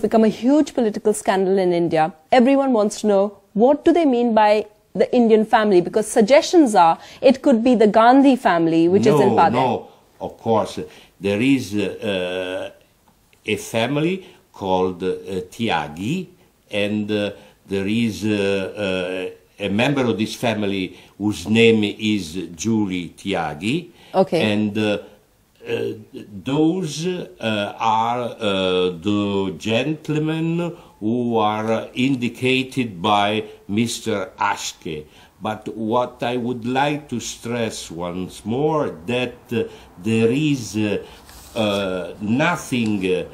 It's become a huge political scandal in India. Everyone wants to know, what do they mean by the Indian family? Because suggestions are it could be the Gandhi family, which is in power. No, of course. There is a family called Tyagi, and there is a member of this family whose name is Giuseppe Tyagi. Okay. And those are the gentlemen who are indicated by Mr. Ashke. But what I would like to stress once more, that there is nothing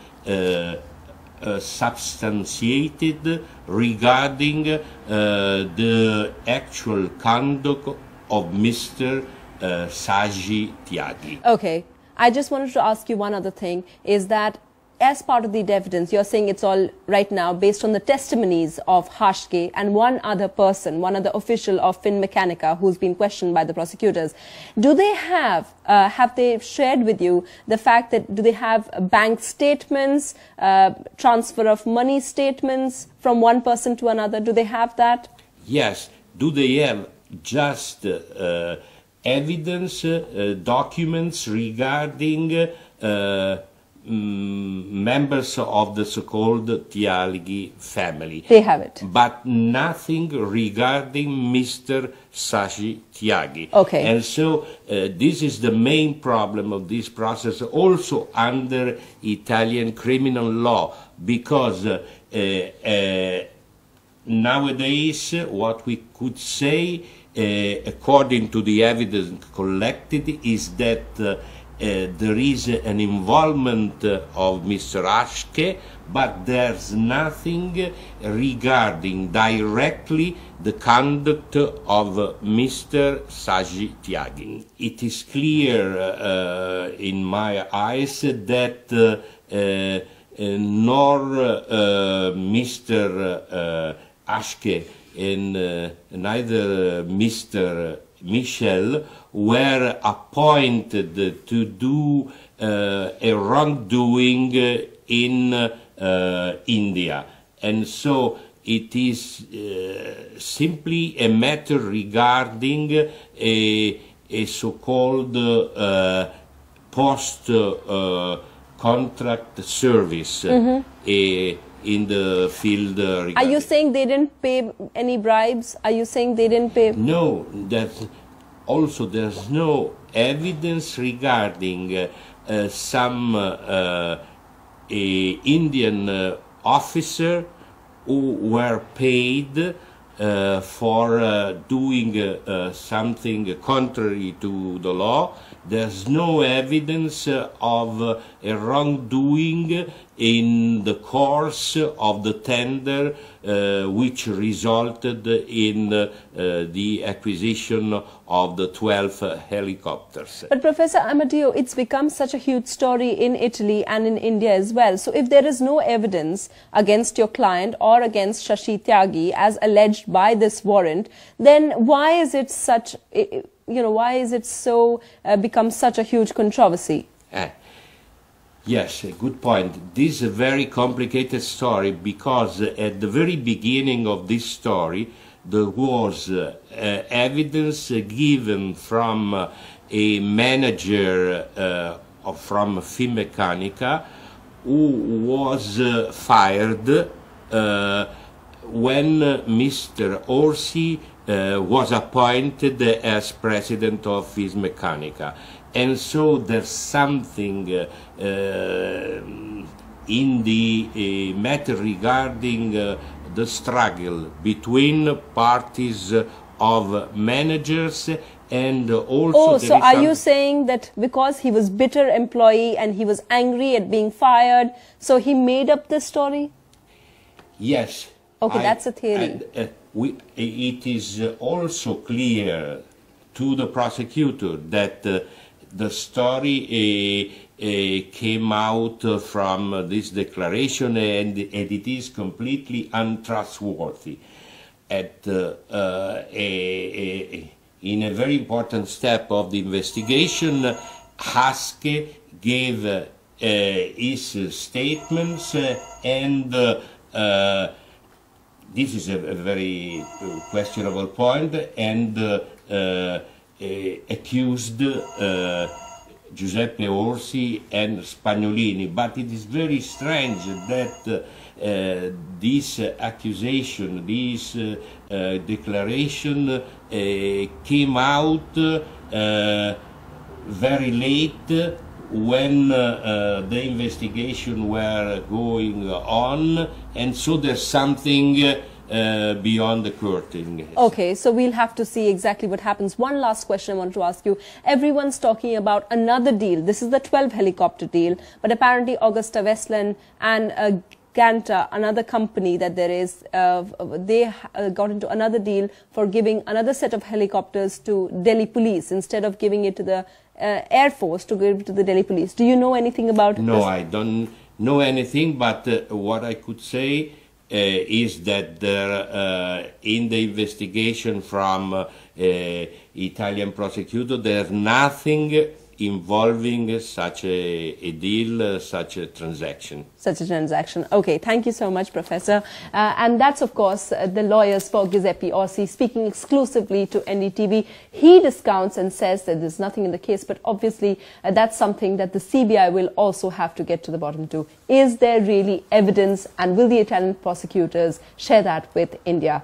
substantiated regarding the actual conduct of Mr. Saji Tyagi. Okay. I just wanted to ask you one other thing, is that as part of the evidence, you're saying it's all right now based on the testimonies of Hashke and one other person, one other official of Finmeccanica who's been questioned by the prosecutors. Do they have they shared with you the fact that, do they have bank statements, transfer of money statements from one person to another? Do they have that? Yes. Do they have just evidence, documents regarding members of the so-called Tyagi family? They have it. But nothing regarding Mr. Saji Tyagi. Okay. And so this is the main problem of this process, also under Italian criminal law, because nowadays what we could say, according to the evidence collected, is that there is an involvement of Mr. Ashke, but there's nothing regarding directly the conduct of Mr. Saji Tyagi. It is clear in my eyes that nor Mr. Ashke and neither Mr. Michel were appointed to do a wrongdoing in India. And so it is simply a matter regarding a so-called post-contract service in the field. Are you saying they didn't pay any bribes? Are you saying they didn't pay? No, that's also there's no evidence regarding some Indian officer who were paid for doing something contrary to the law. There's no evidence of a wrongdoing in the course of the tender which resulted in the acquisition of the 12 helicopters. But Professor Ammodio, it's become such a huge story in Italy and in India as well. So if there is no evidence against your client or against Shashi Tyagi as alleged by this warrant, then why is it such, why is it so become such a huge controversy? Yes, good point. This is a very complicated story because at the very beginning of this story there was evidence given from a manager from Finmeccanica who was fired when Mr. Orsi was appointed as president of Finmeccanica. And so there's something in the matter regarding the struggle between parties of managers, and also... Oh, so are you saying that because he was bitter employee and he was angry at being fired, so he made up this story? Yes. Okay, that's a theory. It is also clear to the prosecutor that the story came out from this declaration, and it is completely untrustworthy. In a very important step of the investigation, Haske gave his statements and this is a very questionable point, and accused Giuseppe Orsi and Spagnolini. But it is very strange that this accusation, this declaration came out very late when the investigation were going on, and so there's something beyond the curtain. Okay, so we'll have to see exactly what happens. One last question I want to ask you. Everyone's talking about another deal. This is the 12 helicopter deal, but apparently Augusta Westland and Ganta, another company that there is, they got into another deal for giving another set of helicopters to Delhi police instead of giving it to the Air Force, to give it to the Delhi police. Do you know anything about No, this? I don't know anything, but what I could say is that there, in the investigation from Italian prosecutor, there's nothing involving such a deal, such a transaction. Such a transaction. Okay, thank you so much, Professor. And that's, of course, the lawyers for Giuseppe Orsi speaking exclusively to NDTV. He discounts and says that there's nothing in the case, but obviously that's something that the CBI will also have to get to the bottom to. Is there really evidence, and will the Italian prosecutors share that with India?